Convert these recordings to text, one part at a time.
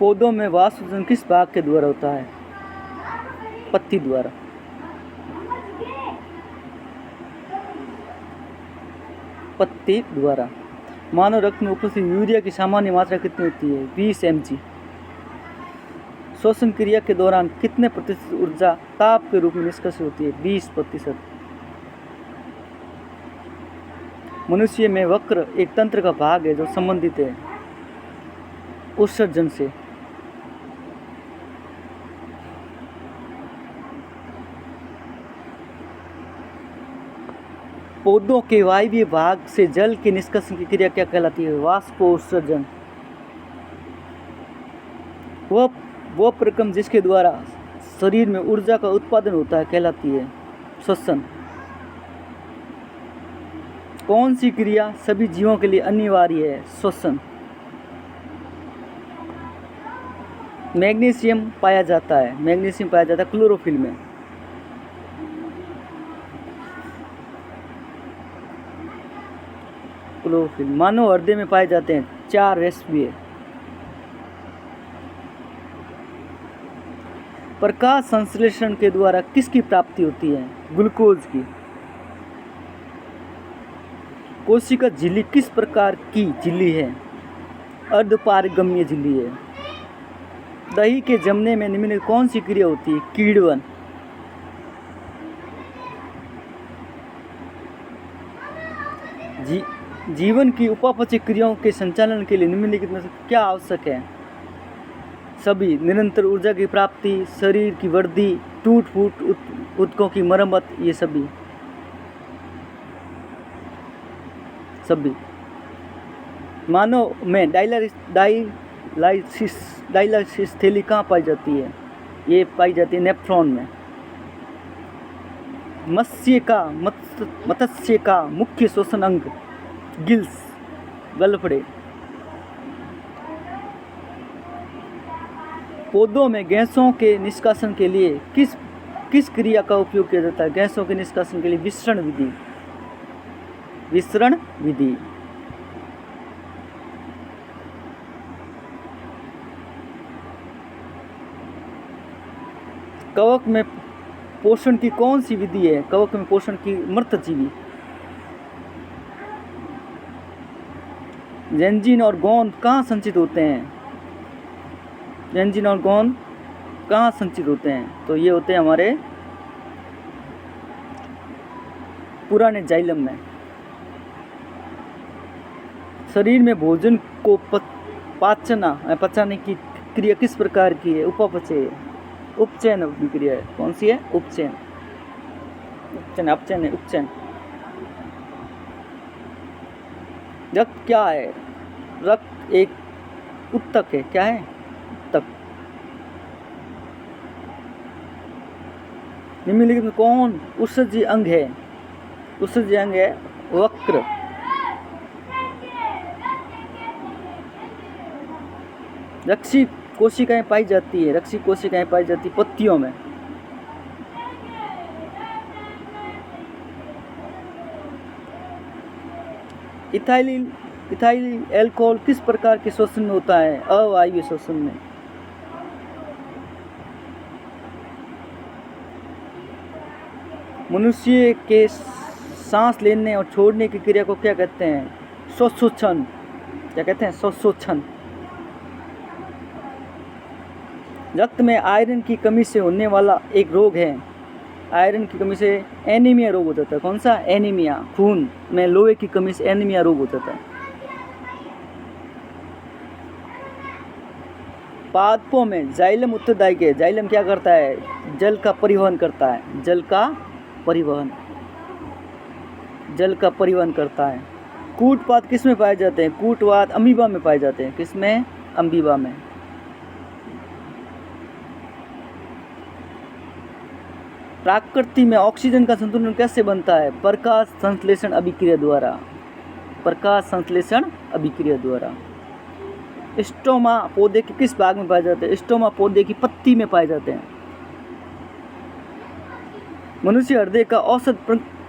पौधों में वाष्पोत्सर्जन किस भाग के द्वारा होता है? पत्ती द्वारा। पत्ती द्वारा। मानव रक्त में उपस्थित यूरिया की सामान्य मात्रा कितनी होती है? 20 mg। श्वसन क्रिया के दौरान कितने प्रतिशत ऊर्जा ताप के रूप में निष्कासित होती है? 20%। मनुष्य में वक्र एक तंत्र का भाग है जो संबंधित है उत्सर्जन से। पौधों के वायवीय भाग से जल के निष्कासन की क्रिया क्या कहलाती है? वाष्पोत्सर्जन। वह प्रक्रम जिसके द्वारा शरीर में ऊर्जा का उत्पादन होता है कहलाती है श्वसन। कौन सी क्रिया सभी जीवों के लिए अनिवार्य है? श्वसन। मैग्नीशियम पाया जाता है क्लोरोफिल में। क्लोरोफिल। मानव हृदय में पाए जाते हैं 4 रेशमिय। प्रकाश संश्लेषण के द्वारा किसकी प्राप्ति होती है? ग्लूकोज की। कोशिका झिल्ली किस प्रकार की झिल्ली है? अर्धपारगम्य झिल्ली है। दही के जमने में निम्नलिखित कौन सी क्रिया होती है? किण्वन। जीवन की उपापचय क्रियाओं के संचालन के लिए निम्नलिखित में से क्या आवश्यक है? सभी। निरंतर ऊर्जा की प्राप्ति, शरीर की वृद्धि, टूट फूट ऊतकों की मरम्मत, ये सभी। मानव में डायलाइसिस थैली कहाँ पाई जाती है? ये पाई जाती है नेफ्रॉन में। मत्स्य का मुख्य श्वसन अंग गिल्स, गलफड़े। पौधों में गैसों के निष्कासन के लिए किस क्रिया का उपयोग किया जाता है? गैसों के निष्कासन के लिए विसरण विधि। कवक में पोषण की कौन सी विधि है? कवक में पोषण की मृतजीवी। जेंजिन और गोंद कहाँ संचित होते हैं? जेंजिन और गोंद कहाँ संचित होते हैं? तो ये होते हैं हमारे पुराने जाइलम में। शरीर में भोजन को पचाने की क्रिया किस प्रकार की है? उपापचय। उपचयन क्रिया है। कौन सी है? उपचयन। रक्त क्या है? रक्त एक उत्तक है। क्या है? उत्तक। निम्नलिखित में कौन उत्सर्जी अंग है? उत्सर्जी अंग है वक्र। रक्षी कोशिकाएं पाई जाती है पत्तियों में। इथाइल अल्कोहल किस प्रकार के श्वसन में होता है? अवायवीय श्वसन में। मनुष्य के सांस लेने और छोड़ने की क्रिया को क्या कहते हैं? श्वासोच्छ्वासन। क्या कहते हैं? श्वासोच्छ्वासन। रक्त में आयरन की कमी से होने वाला एक रोग है। आयरन की कमी से एनीमिया रोग हो जाता है। कौन सा? एनीमिया। खून में लोहे की कमी से एनीमिया रोग हो जाता है। पादपों में जाइलम उत्तरदायी है। जाइलम क्या करता है? जल का परिवहन करता है। जल का परिवहन करता है। कूटपाद किस में पाए जाते हैं? कूटवाद अमीबा में पाए जाते हैं। किस में? अमीबा में। प्रकृति में ऑक्सीजन का संतुलन कैसे बनता है? प्रकाश संश्लेषण अभिक्रिया द्वारा। स्टोमा पौधे के किस भाग में पाए जाते हैं? स्टोमा पौधे की पत्ती में पाए जाते हैं। मनुष्य हृदय का औसत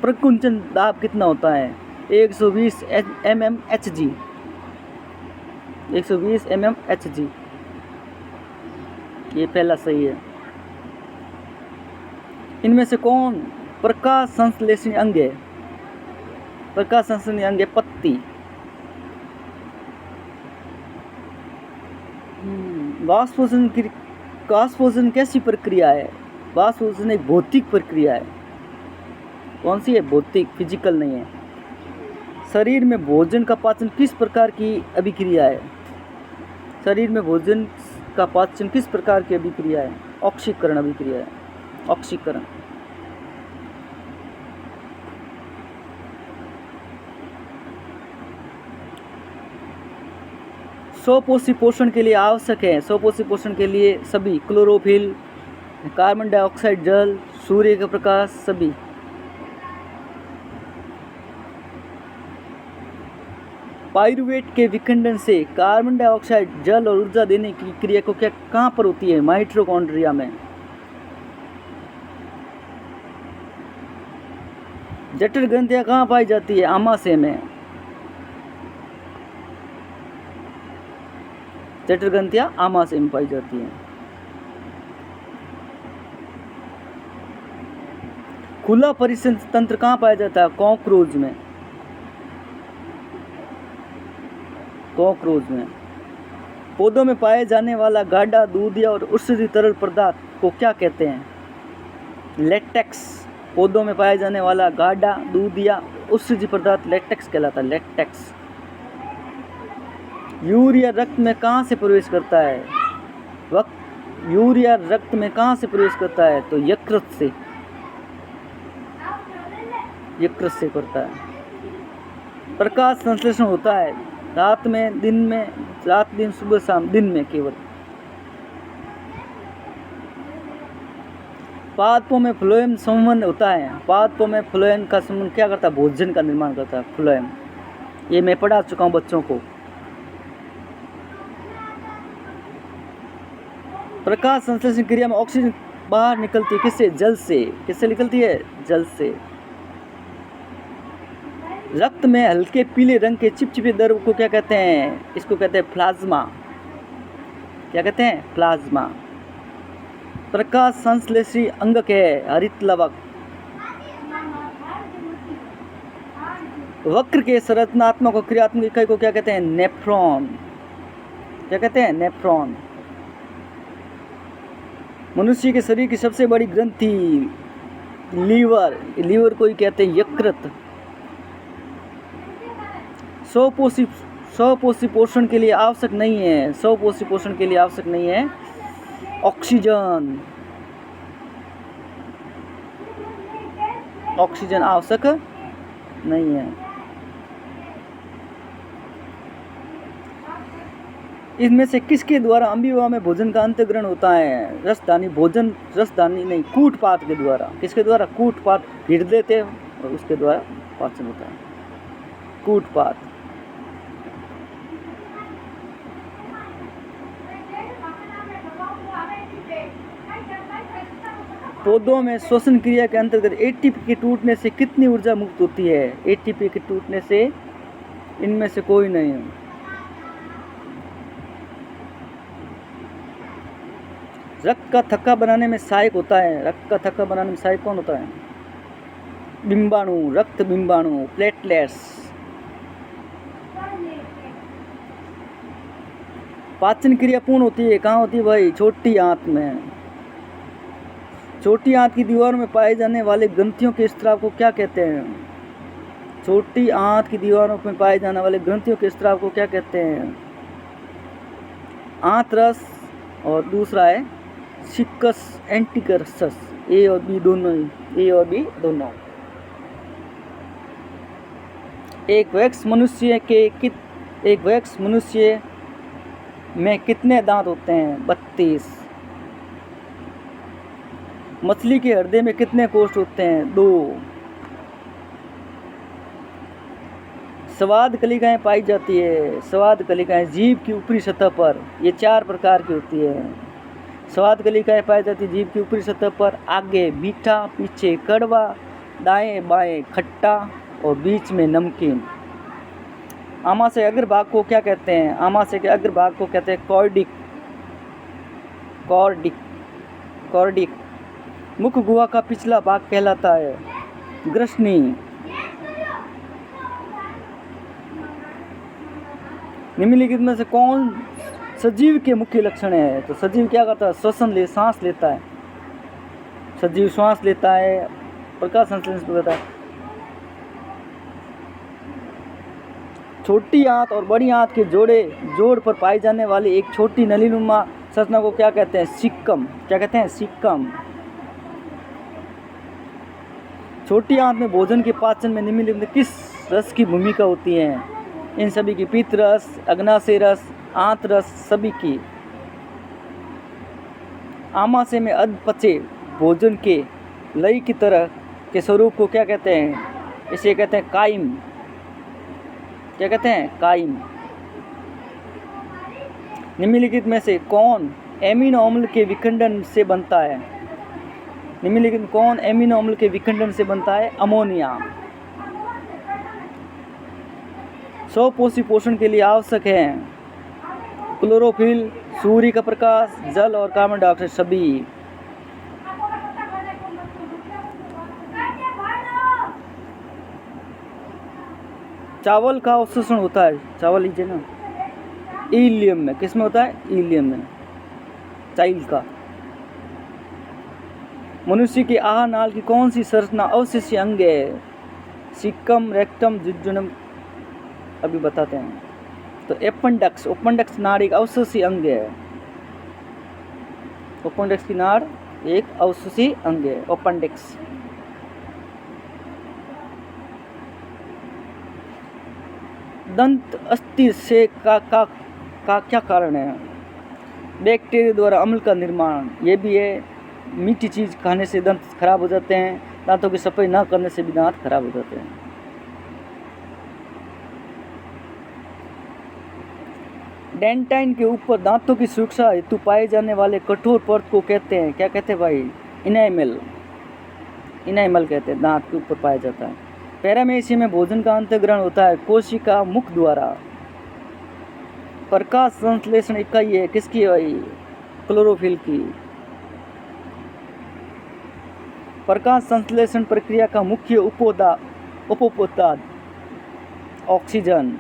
प्रकुंचन दाब कितना होता है? 120 mmHg। 120 mmHg। ये पहला सही है। इनमें से कौन प्रकाश संश्लेषणी अंग है? प्रकाश संश्लेषणी अंग है पत्ती। वाष्पोषण कैसी प्रक्रिया है? वाष्पोषण एक भौतिक प्रक्रिया है। कौन सी है? भौतिक, फिजिकल नहीं है। शरीर में भोजन का पाचन किस प्रकार की अभिक्रिया है? शरीर में भोजन का पाचन किस प्रकार की अभिक्रिया है? ऑक्सीकरण अभिक्रिया है, ऑक्सीकरण। स्वपोषी पोषण के लिए आवश्यक है। स्वपोषी पोषण के लिए सभी क्लोरोफिल, कार्बन डाइऑक्साइड, जल, सूर्य का प्रकाश, सभी। पाइरूवेट के विखंडन से कार्बन डाइऑक्साइड, जल और ऊर्जा देने की क्रिया को क्या कहाँ पर होती है? माइटोकॉन्ड्रिया में। जठर ग्रंथियां कहाँ पाई जाती है? आमाशय में। जठर ग्रंथियां आमाशय में पाई जाती हैं। खुला परिसंचय तंत्र कहाँ पाया जाता है? कॉकरोच में। कॉकरोच में। पौधों में पाए जाने वाला गाढ़ा दूधिया और उत्सर्जित तरल पदार्थ को क्या कहते हैं? लेटेक्स। पौधों में पाया जाने वाला गाढ़ा दूधिया उत्सर्जित पदार्थ लेटेक्स कहलाता है, लेटेक्स। यूरिया रक्त में कहाँ से प्रवेश करता है? यूरिया रक्त में कहाँ से प्रवेश करता है? तो यकृत से, यकृत से करता है। प्रकाश संश्लेषण होता है रात में, दिन में, रात दिन, सुबह शाम, दिन में केवल। पादपों में फ्लोएम संवहन होता है। पादपों में फ्लोएम का संवहन क्या करता है? भोजन का निर्माण करता है, फ्लोएम। ये मैं पढ़ा चुका हूँ बच्चों को। प्रकाश संश्लेषण क्रिया में ऑक्सीजन बाहर निकलती है किससे? जल से। किससे निकलती है? जल से। रक्त में हल्के पीले रंग के चिपचिपे द्रव को क्या कहते हैं? इसको कहते हैं प्लाज्मा। क्या कहते हैं? प्लाज्मा। प्रकाश संश्लेषी अंगक है हरित लवक। वक्र के संरचनात्मक और क्रियात्मक इकाई को क्या कहते हैं? नेफ्रॉन। क्या कहते हैं? नेफ्रॉन। मनुष्य के शरीर की सबसे बड़ी ग्रंथि लीवर। लीवर को ही कहते हैं यकृत। स्वपोषी पोषण के लिए आवश्यक नहीं है। स्वपोषी पोषण के लिए आवश्यक नहीं है ऑक्सीजन। ऑक्सीजन आवश्यक नहीं है। इसमें से किसके द्वारा अम्बिवा में भोजन का अंतःग्रहण होता है? रसदानी भोजन, रसदानी नहीं, कूटपात के द्वारा। किसके द्वारा? कूटपात। हिट देते हैं और उसके द्वारा पाचन होता है, कूटपात। पौधों में श्वसन क्रिया के अंतर्गत एटीपी के टूटने से कितनी ऊर्जा मुक्त होती है? एटीपी के टूटने से इनमें से कोई नहीं है। रक्त का थक्का बनाने में सहायक होता है। रक्त का थक्का बनाने में सहायक कौन होता है? बिंबाणु, रक्त बिंबाणु, प्लेटलेट्स। पाचन क्रिया पूर्ण होती है कहाँ होती है भाई? छोटी आंत में। छोटी आंत की दीवारों में पाए जाने वाले ग्रंथियों के स्त्राव को क्या कहते हैं? छोटी आंत की दीवारों में पाए जाने वाले ग्रंथियों के स्त्राव को क्या कहते हैं? आंतरस और दूसरा है सिक्कस एंटिकर्सस। ए और बी दोनों ही, ए और बी दोनों। एक वयस्क मनुष्य में कितने दांत होते हैं? 32। मछली के हृदय में कितने कोष्ठ होते हैं? 2। स्वाद कलिकाएं पाई जाती है। स्वाद कलिकाएं जीभ की ऊपरी सतह पर, ये 4 प्रकार की होती है। स्वाद कलिकाएं पाई जाती है जीभ की ऊपरी सतह पर। आगे मीठा, पीछे कड़वा, दाएं बाएं खट्टा और बीच में नमकीन। आमाशय अग्रभाग को क्या कहते हैं? आमाशय के अग्रभाग को कहते हैं कॉर्डिक। कॉर्डिक। मुख गुहा का पिछला भाग कहलाता है ग्रसनी। निम्नलिखित में से कौन सजीव के मुख्य लक्षण है? तो सजीव क्या करता है? सांस लेता है। सजीव श्वास लेता है, प्रकाश संश्लेषण करता है। छोटी आंत और बड़ी आंत के जोड़ पर पाई जाने वाली एक छोटी नलीनुमा संरचना को क्या कहते हैं? सिक्कम। क्या कहते हैं? सिक्कम। छोटी आंत में भोजन के पाचन में निम्नलिखित में किस रस की भूमिका होती है? इन सभी की पित्त रस, अग्नाशय रस, आंत रस, सभी की। आमाशय में अधपचे भोजन के लई की तरह के स्वरूप को क्या कहते हैं? इसे कहते हैं काइम। क्या कहते हैं? काइम। निम्नलिखित में से कौन एमिनो अम्ल के विखंडन से बनता है? निम्नलिखित कौन एमिनो अम्ल के विखंडन से बनता है? अमोनिया। स्वपोषी पोषण के लिए आवश्यक है क्लोरोफिल, सूर्य का प्रकाश, जल और कार्बन डाइऑक्साइड सभी। चावल का अवशोषण होता है, चावल लीजिए ना, इलियम में। किस में होता है? इलियम में, चाइल्ड का। मनुष्य की आहार नाल की कौन सी संरचना अवशेषीय अंग है? Caecum, rectum, jejunum. अभी बताते हैं। तो ओपेंडिक्स नाड़ एक अवशेषीय अंग है। ओपेंडिक्स की नाड़ एक अवशेषीय अंग है, ओपेंडिक्स। दंत अस्थि से का क्या कारण है? बैक्टीरिया द्वारा अम्ल का निर्माण। ये भी है। मीठी चीज खाने से दांत खराब हो जाते हैं। दांतों की सफाई ना करने से भी दांत खराब हो जाते हैं। डेंटाइन के ऊपर दांतों की सुरक्षा हेतु पाए जाने वाले कठोर परत को कहते हैं? क्या कहते हैं भाई? इनाइमल। इनाइमल कहते हैं, दांत के ऊपर पाया जाता है। पैरामेशियम में भोजन का अंतर्ग्रहण होता है कोशिका मुख द्वारा। प्रकाश संश्लेषण इकाई है किसकी भाई? क्लोरोफिल की। प्रकाश संश्लेषण प्रक्रिया का मुख्य उपोत्पाद ऑक्सीजन।